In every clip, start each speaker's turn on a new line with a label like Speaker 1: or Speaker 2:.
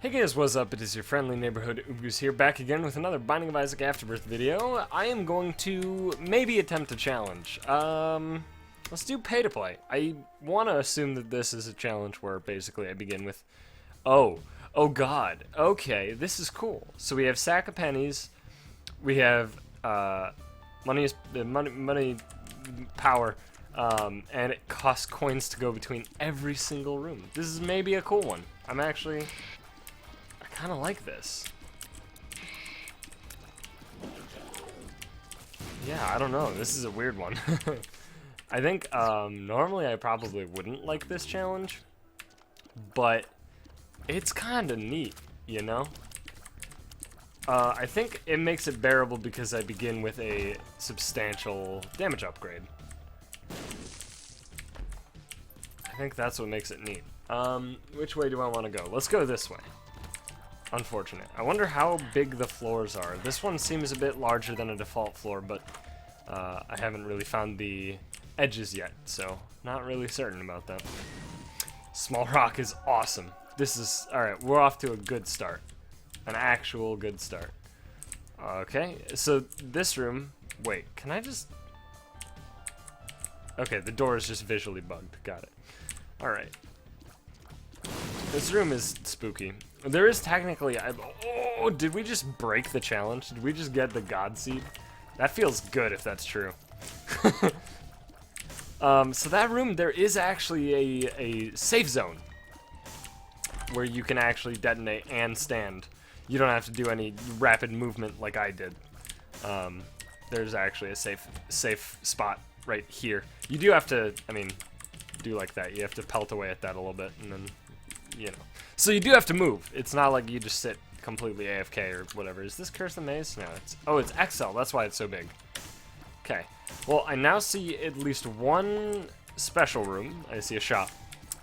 Speaker 1: Hey guys, what's up? It is your friendly neighborhood Oogoos here, back again with another Binding of Isaac Afterbirth video. I am going to maybe attempt a challenge. Let's do pay to play. I want to assume that this is a challenge where basically I begin with, oh god, okay, this is cool. So we have sack of pennies, we have money power, and it costs coins to go between every single room. This is maybe a cool one. I kind of like this. Yeah, I don't know. This is a weird one. I think normally I probably wouldn't like this challenge, but it's kind of neat, you know? I think it makes it bearable because I begin with a substantial damage upgrade. I think that's what makes it neat. Which way do I want to go? Let's go this way. Unfortunate. I wonder how big the floors are. This one seems a bit larger than a default floor, but I haven't really found the edges yet, so not really certain about that. Small rock is awesome. This is... Alright, we're off to a good start. An actual good start. Okay, so this room... Wait, can I just... Okay, the door is just visually bugged. Got it. Alright. This room is spooky. There is technically... Oh, did we just break the challenge? Did we just get the God Seed? That feels good if that's true. So that room, there is actually a safe zone where you can actually detonate and stand. You don't have to do any rapid movement like I did. There's actually a safe spot right here. You do have to, I mean, do like that. You have to pelt away at that a little bit, and then, you know. So you do have to move. It's not like you just sit completely AFK or whatever. Is this Curse the Maze? No, it's... Oh, it's XL. That's why it's so big. Okay. Well, I now see at least one special room. I see a shop.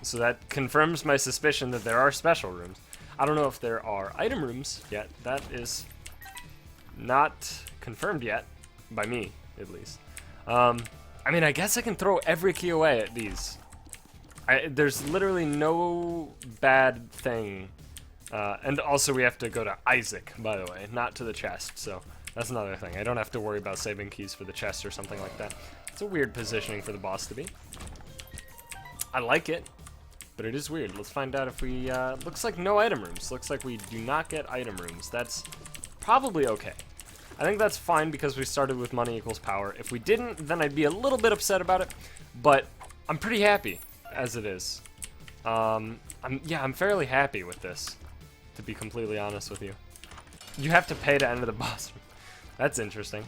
Speaker 1: So that confirms my suspicion that there are special rooms. I don't know if there are item rooms yet. That is not confirmed yet. By me, at least. I mean, I guess I can throw every key away at these. There's literally no bad thing. And also we have to go to Isaac, by the way, not to the chest, so that's another thing. I don't have to worry about saving keys for the chest or something like that. It's a weird positioning for the boss to be. I like it, but it is weird. Let's find out if we, looks like no item rooms. Looks like we do not get item rooms. That's probably okay. I think that's fine because we started with money equals power. If we didn't, then I'd be a little bit upset about it, but I'm pretty happy as it is. I'm fairly happy with this, to be completely honest with you. You have to pay to enter the boss room. That's interesting.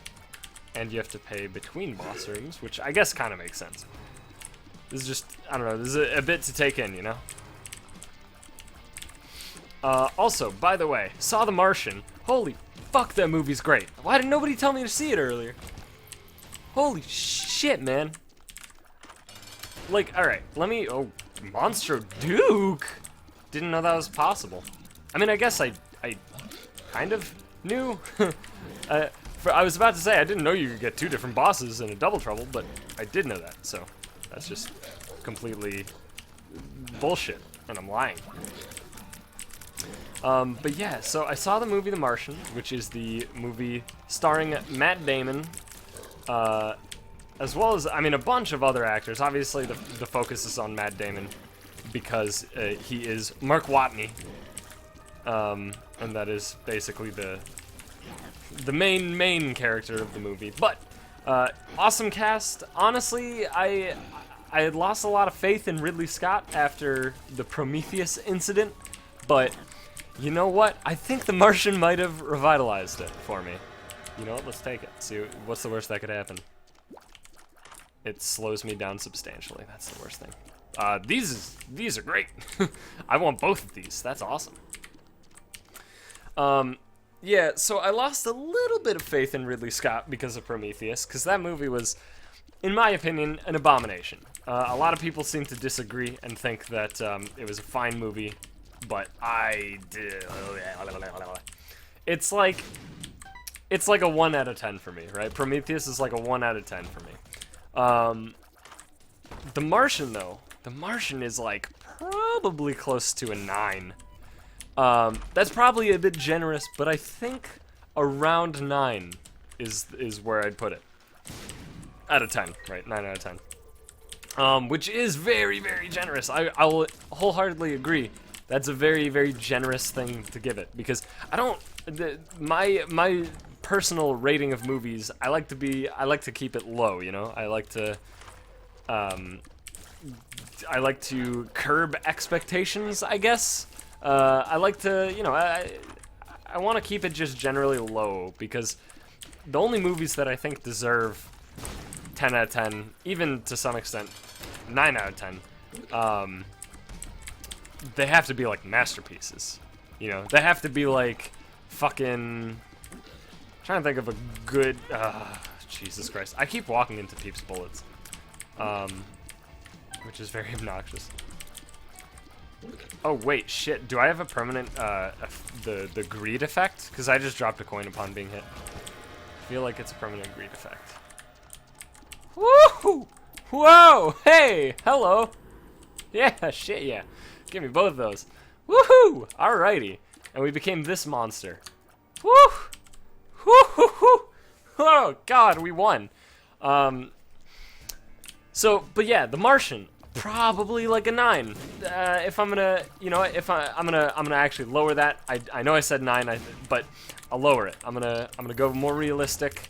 Speaker 1: And you have to pay between boss rooms, which I guess kind of makes sense. This is just, I don't know, this is a bit to take in, you know? Also, by the way, saw The Martian. Holy fuck, that movie's great. Why did nobody tell me to see it earlier? Holy shit, man. Like, alright, let me... Oh, Monstro Duke? Didn't know that was possible. I mean, I guess I kind of knew. I was about to say, I didn't know you could get two different bosses in a Double Trouble, but I did know that, so that's just completely bullshit, and I'm lying. But yeah, so I saw the movie The Martian, which is the movie starring Matt Damon, as well as, I mean, a bunch of other actors. Obviously, the focus is on Matt Damon because he is Mark Watney, and that is basically the main character of the movie. But awesome cast. Honestly, I had lost a lot of faith in Ridley Scott after the Prometheus incident, but you know what? I think The Martian might have revitalized it for me. You know what? Let's take it. See what's the worst that could happen. It slows me down substantially. That's the worst thing. These are great. I want both of these. That's awesome. Yeah, so I lost a little bit of faith in Ridley Scott because of Prometheus, because that movie was, in my opinion, an abomination. A lot of people seem to disagree and think that it was a fine movie, but I did. It's like a 1 out of 10 for me, right? Prometheus is like a 1 out of 10 for me. The Martian, though, The Martian is like probably close to a 9. That's probably a bit generous, but I think around 9 is where I'd put it. Out of 10, right? 9 out of 10. Which is very, very generous. I'll wholeheartedly agree. That's a very, very generous thing to give it, because I don't. My personal rating of movies, I like to keep it low. You know, I like to curb expectations, I guess. I like to, you know, I want to keep it just generally low, because the only movies that I think deserve 10 out of 10, even to some extent 9 out of 10, they have to be like masterpieces. You know, they have to be like fucking. I'm trying to think of a good. Jesus Christ! I keep walking into Peeps bullets, which is very obnoxious. Oh wait, shit! Do I have a permanent the greed effect? Because I just dropped a coin upon being hit. I feel like it's a permanent greed effect. Woo! Whoa! Hey! Hello! Yeah, shit, yeah. Give me both of those. Woohoo! Alrighty. And we became this monster. Woo! Woo-hoo-hoo! Oh, God, we won. So, but yeah, the Martian, probably like a 9. If I'm gonna, you know, if I'm gonna actually lower that. I know I said 9, but I'll lower it. I'm gonna go more realistic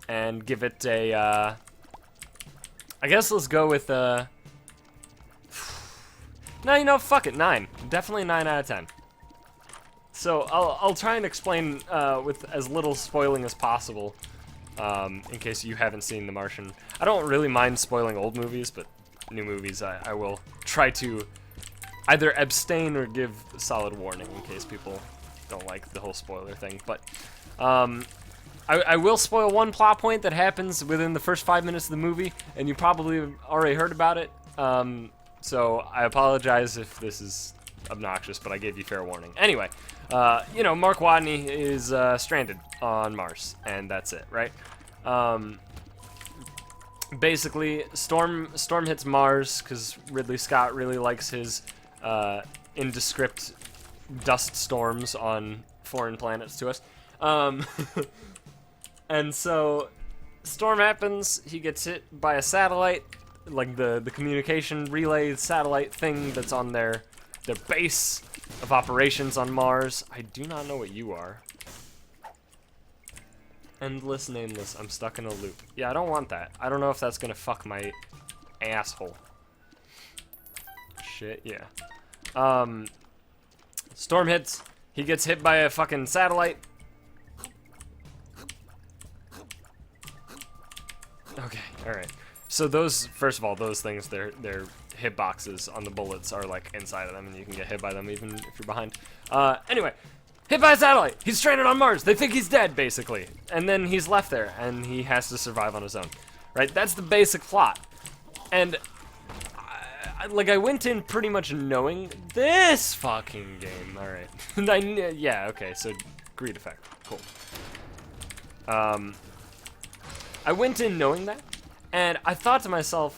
Speaker 1: and give it a. I guess let's go with no, you know, fuck it, 9. Definitely 9 out of 10. So I'll try and explain with as little spoiling as possible, in case you haven't seen The Martian. I don't really mind spoiling old movies, but new movies I will try to either abstain or give solid warning in case people don't like the whole spoiler thing. But I will spoil one plot point that happens within the first 5 minutes of the movie, and you probably have already heard about it. So I apologize if this is obnoxious, but I gave you fair warning. Anyway, you know, Mark Watney is stranded on Mars, and that's it, right? Basically, storm hits Mars because Ridley Scott really likes his indescript dust storms on foreign planets to us. And so, storm happens, he gets hit by a satellite, like the communication relay satellite thing that's on their base of operations on Mars. I do not know what you are. Endless, nameless, I'm stuck in a loop. Yeah, I don't want that. I don't know if that's gonna fuck my asshole. Shit, yeah. Storm hits, he gets hit by a fucking satellite. Okay, alright. So those, first of all, those things, their hitboxes on the bullets are like inside of them, and you can get hit by them even if you're behind. Anyway, hit by a satellite. He's stranded on Mars. They think he's dead, basically. And then he's left there, and he has to survive on his own. Right? That's the basic plot. And I went in pretty much knowing this fucking game. Alright. Yeah, okay, so greed effect. Cool. I went in knowing that, and I thought to myself,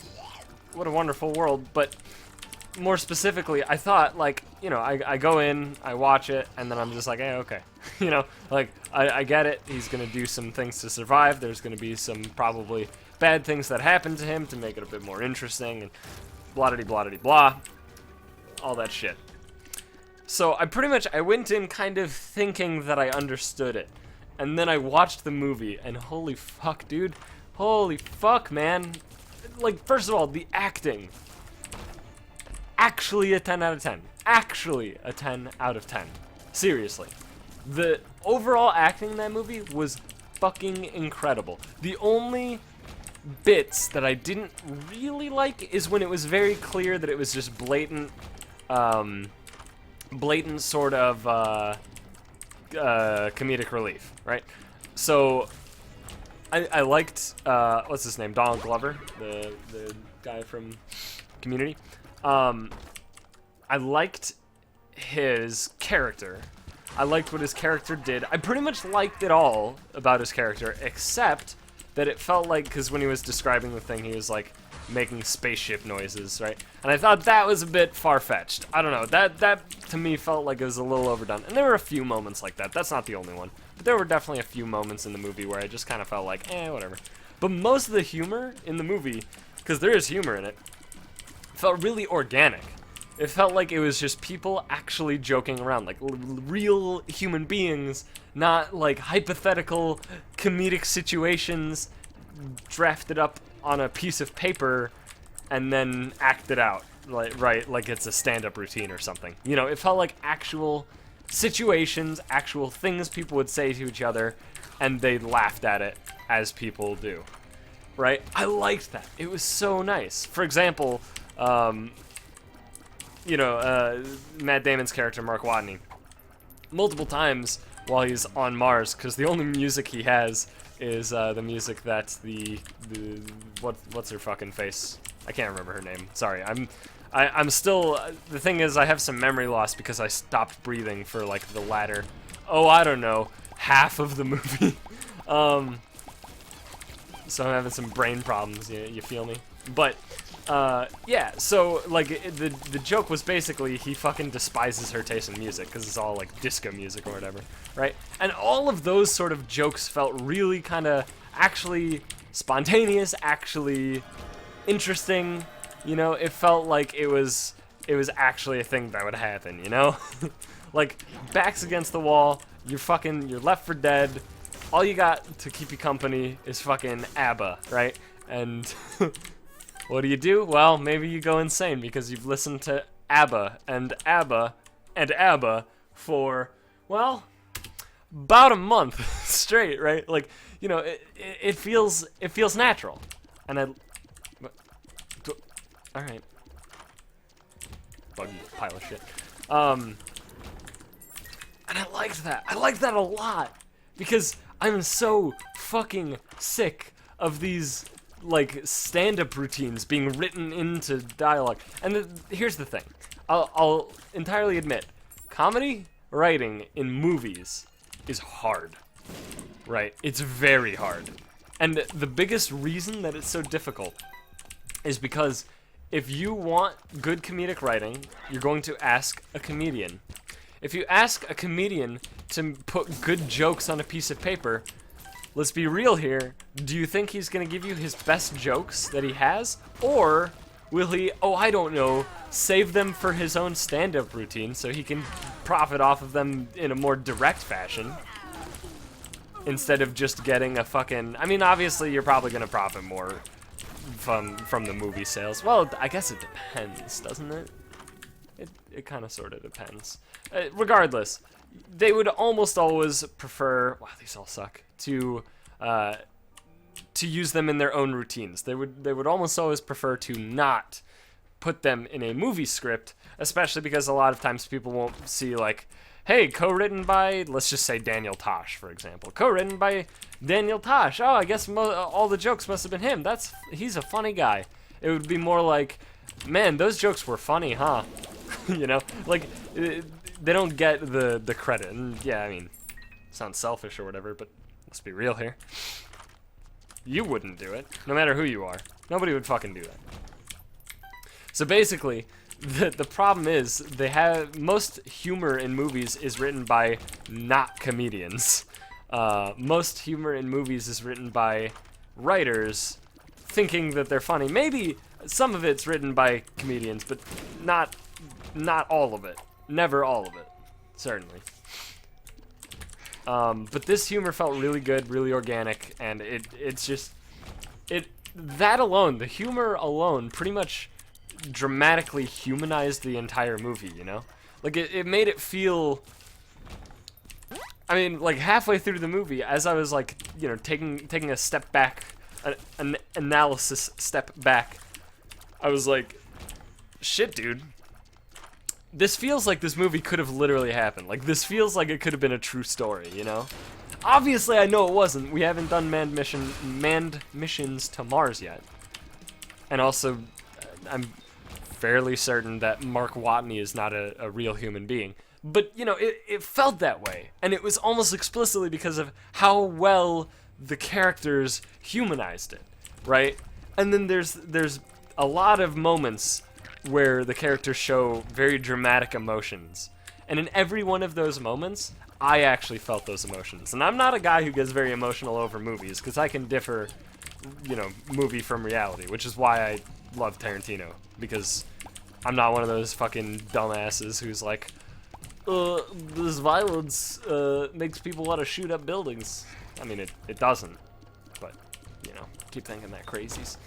Speaker 1: what a wonderful world, but more specifically, I thought, like, you know, I go in, I watch it, and then I'm just like, hey, okay. You know, like, I get it, he's gonna do some things to survive, there's gonna be some probably bad things that happen to him to make it a bit more interesting, and blah-de-blah-de-blah, all that shit. So I went in kind of thinking that I understood it, and then I watched the movie, and holy fuck, dude. Holy fuck, man. Like, first of all, the acting. Actually a 10 out of 10. Actually a 10 out of 10. Seriously. The overall acting in that movie was fucking incredible. The only bits that I didn't really like is when it was very clear that it was just blatant sort of comedic relief, right? So I liked what's his name, Donald Glover, the guy from Community. I liked his character. I liked what his character did. I pretty much liked it all about his character, except that it felt like, because when he was describing the thing, he was like, making spaceship noises, right? And I thought that was a bit far-fetched. I don't know, that to me felt like it was a little overdone. And there were a few moments like that. That's not the only one. But there were definitely a few moments in the movie where I just kind of felt like, whatever. But most of the humor in the movie, because there is humor in it, felt really organic. It felt like it was just people actually joking around, like real human beings, not like hypothetical comedic situations drafted up on a piece of paper and then acted out, like it's a stand-up routine or something. You know, it felt like actual situations, actual things people would say to each other, and they laughed at it as people do, right? I liked that. It was so nice. For example, Matt Damon's character, Mark Watney, multiple times while he's on Mars, because the only music he has is the music that what's her fucking face? I can't remember her name. Sorry, I'm still, the thing is I have some memory loss because I stopped breathing for like the latter, I don't know, half of the movie. So I'm having some brain problems, you feel me? But yeah, so like the joke was basically he fucking despises her taste in music because it's all like disco music or whatever, right? And all of those sort of jokes felt really kind of actually spontaneous, actually interesting. You know, it felt like it was actually a thing that would happen. You know, like backs against the wall, you're left for dead. All you got to keep you company is fucking ABBA, right? And what do? Well, maybe you go insane because you've listened to ABBA and ABBA and ABBA for, well, about a month straight, right? Like, you know, it feels natural. And all right. Buggy pile of shit. And I liked that. I liked that a lot because I'm so fucking sick of these like stand-up routines being written into dialogue. And here's the thing, I'll entirely admit, comedy writing in movies is hard, right? It's very hard. And the biggest reason that it's so difficult is because if you want good comedic writing, you're going to ask a comedian. If you ask a comedian to put good jokes on a piece of paper, let's be real here. Do you think he's gonna give you his best jokes that he has? Or will he, I don't know, save them for his own stand-up routine so he can profit off of them in a more direct fashion? Instead of just getting a fucking, I mean, obviously you're probably gonna profit more from the movie sales. Well, I guess it depends, doesn't it? It kind of sort of depends. Regardless, they would almost always prefer, wow, these all suck, to use them in their own routines. They would almost always prefer to not put them in a movie script, especially because a lot of times people won't see like, hey, co-written by, let's just say Daniel Tosh, for example. Co-written by Daniel Tosh. Oh, I guess all the jokes must have been him. He's a funny guy. It would be more like, man, those jokes were funny, huh? You know, like they don't get the credit. And yeah, I mean, sounds selfish or whatever, but let's be real here. You wouldn't do it, no matter who you are. Nobody would fucking do that. So basically, the problem is most humor in movies is written by not comedians. Most humor in movies is written by writers thinking that they're funny. Maybe some of it's written by comedians, but not all of it. Never all of it, certainly. But this humor felt really good, really organic, and it's just that alone, the humor alone, pretty much dramatically humanized the entire movie, you know? Like, it made it feel, I mean, like, halfway through the movie, as I was, like, you know, taking a step back, an analysis step back, I was like, shit, dude. This feels like this movie could have literally happened. Like, this feels like it could have been a true story, you know? Obviously, I know it wasn't. We haven't done manned missions to Mars yet. And also, I'm fairly certain that Mark Watney is not a real human being. But, you know, it felt that way. And it was almost explicitly because of how well the characters humanized it, right? And then there's a lot of moments where the characters show very dramatic emotions. And in every one of those moments, I actually felt those emotions. And I'm not a guy who gets very emotional over movies, because I can differ, you know, movie from reality, which is why I love Tarantino, because I'm not one of those fucking dumbasses who's like, this violence makes people want to shoot up buildings. I mean, it doesn't, but, you know, keep thinking that crazies.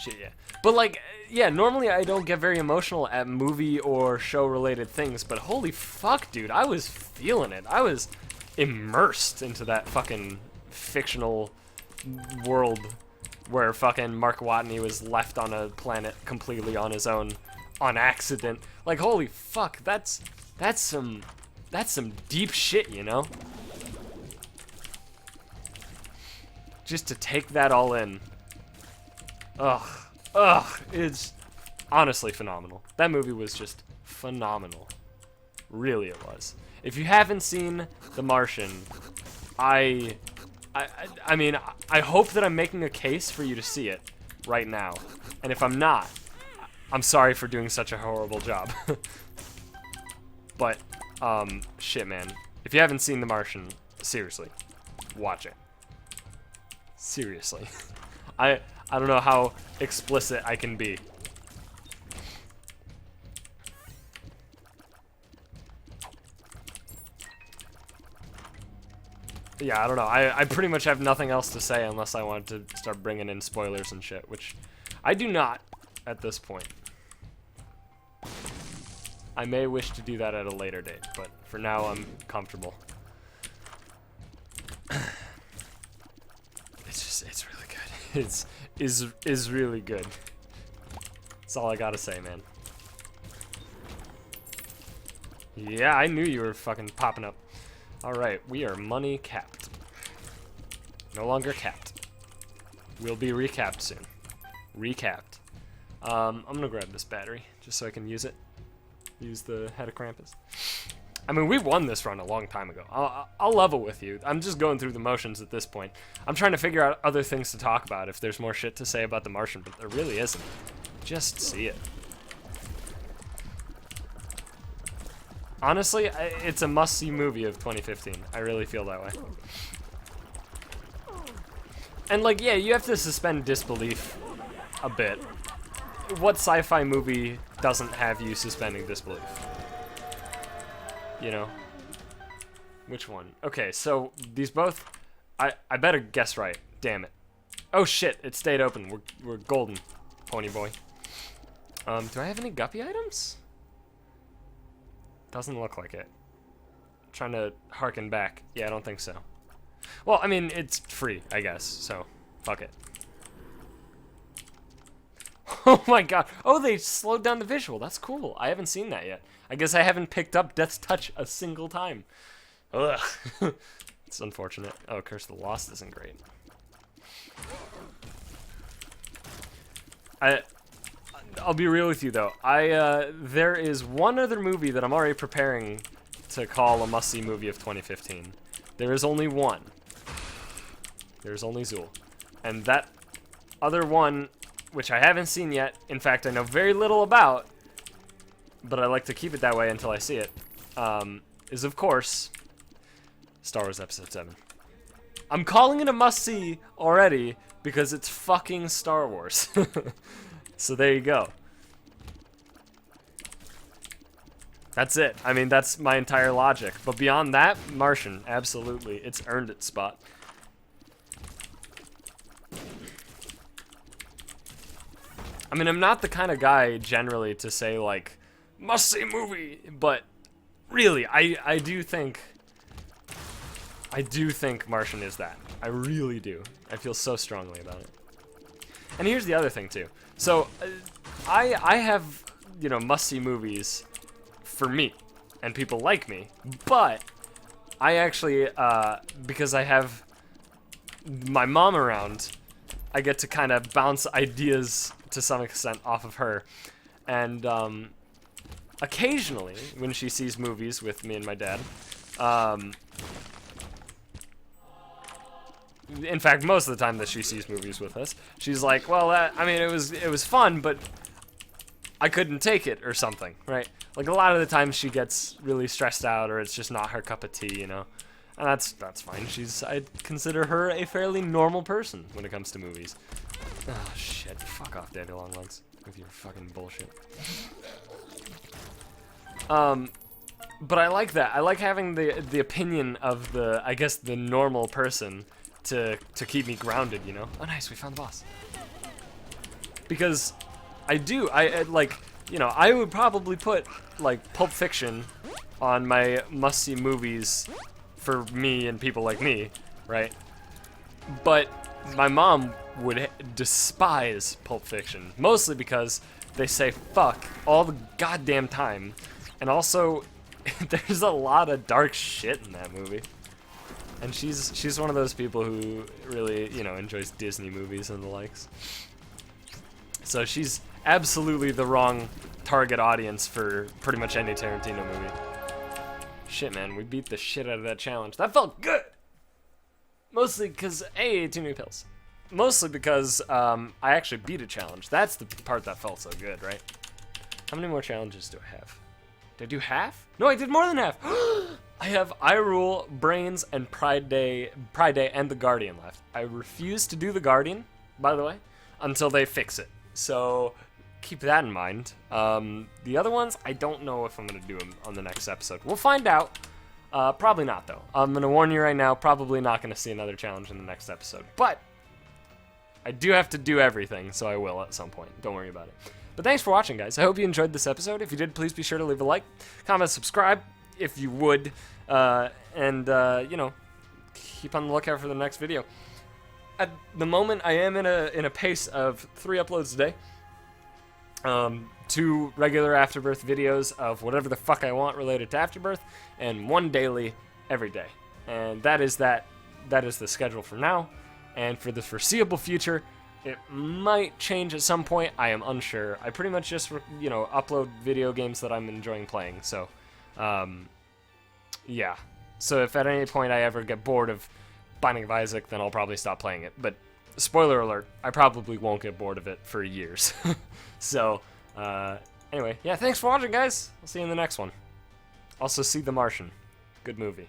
Speaker 1: Shit, yeah. But, like, yeah, normally I don't get very emotional at movie or show-related things, but holy fuck, dude, I was feeling it. I was immersed into that fucking fictional world where fucking Mark Watney was left on a planet completely on his own on accident. Like, holy fuck, that's some deep shit, you know? Just to take that all in. Ugh, it's honestly phenomenal. That movie was just phenomenal. Really it was. If you haven't seen The Martian, I mean, I hope that I'm making a case for you to see it right now. And if I'm not, I'm sorry for doing such a horrible job. But, shit, man. If you haven't seen The Martian, seriously, watch it. Seriously. I don't know how explicit I can be. Yeah, I don't know. I pretty much have nothing else to say unless I want to start bringing in spoilers and shit, which I do not at this point. I may wish to do that at a later date, but for now I'm comfortable. It's really good. Is really good. That's all I gotta say, man. Yeah, I knew you were fucking popping up. Alright, we are money capped. No longer capped. We'll be recapped soon. Recapped. I'm gonna grab this battery, just so I can use it. Use the head of Krampus. I mean, we won this run a long time ago. I'll level with you. I'm just going through the motions at this point. I'm trying to figure out other things to talk about if there's more shit to say about The Martian, but there really isn't. Just see it. Honestly, it's a must-see movie of 2015. I really feel that way. And, like, yeah, you have to suspend disbelief a bit. What sci-fi movie doesn't have you suspending disbelief? You know? Which one? Okay, so these both... I better guess right. Damn it. Oh, shit, it stayed open. We're golden, pony boy. Do I have any guppy items? Doesn't look like it. I'm trying to harken back. Yeah, I don't think so. Well, I mean, it's free, I guess, so fuck it. Oh my god. Oh, they slowed down the visual. That's cool. I haven't seen that yet. I guess I haven't picked up Death's Touch a single time. Ugh. It's unfortunate. Oh, Curse of the Lost isn't great. I'll be real with you though. There is one other movie that I'm already preparing to call a must-see movie of 2015. There is only one. There's only Zool. And that other one, which I haven't seen yet, in fact I know very little about, but I like to keep it that way until I see it, is of course Star Wars Episode 7. I'm calling it a must-see already because it's fucking Star Wars. So there you go. That's it. I mean, that's my entire logic. But beyond that, Martian, absolutely. It's earned its spot. I mean, I'm not the kind of guy generally to say, like, must-see movie, but really, I do think Martian is that. I really do. I feel so strongly about it. And here's the other thing, too. So, I have, you know, must-see movies for me and people like me, but I actually, because I have my mom around, I get to kind of bounce ideas to some extent off of her. And occasionally, when she sees movies with me and my dad, in fact, most of the time that she sees movies with us, she's like, well, I mean, it was fun, but I couldn't take it or something, right? Like, a lot of the time she gets really stressed out, or it's just not her cup of tea, you know? And that's fine. I'd consider her a fairly normal person when it comes to movies. Oh, shit. Fuck off, Daddy Longlegs, with your fucking bullshit. But I like that. I like having the opinion of I guess, the normal person to keep me grounded, you know? Oh, nice, we found the boss. Because I like, you know, I would probably put, like, Pulp Fiction on my must-see movies for me and people like me, right? But my mom would despise Pulp Fiction, mostly because they say fuck all the goddamn time, and also there's a lot of dark shit in that movie. And she's one of those people who really, you know, enjoys Disney movies and the likes. So she's absolutely the wrong target audience for pretty much any Tarantino movie. Shit, man, we beat the shit out of that challenge. That felt good! Mostly because, hey, 2 new pills. Mostly because I actually beat a challenge. That's the part that felt so good, right? How many more challenges do I have? Did I do half? No, I did more than half! I have I Rule, Brains, and Pride Day, and the Guardian left. I refuse to do the Guardian, by the way, until they fix it. So keep that in mind. The other ones, I don't know if I'm going to do them on the next episode. We'll find out. Probably not, though. I'm going to warn you right now, probably not going to see another challenge in the next episode. But I do have to do everything, so I will at some point. Don't worry about it. But thanks for watching, guys. I hope you enjoyed this episode. If you did, please be sure to leave a like, comment, subscribe, if you would. You know, keep on the lookout for the next video. At the moment, I am in a pace of 3 uploads a day. 2 regular Afterbirth videos of whatever the fuck I want related to Afterbirth, and 1 daily every day. And that is the schedule for now. And for the foreseeable future, it might change at some point. I am unsure. I pretty much just, you know, upload video games that I'm enjoying playing. So, yeah. So if at any point I ever get bored of Binding of Isaac, then I'll probably stop playing it. But spoiler alert, I probably won't get bored of it for years. So, anyway, yeah, thanks for watching, guys. I'll see you in the next one. Also, see The Martian. Good movie.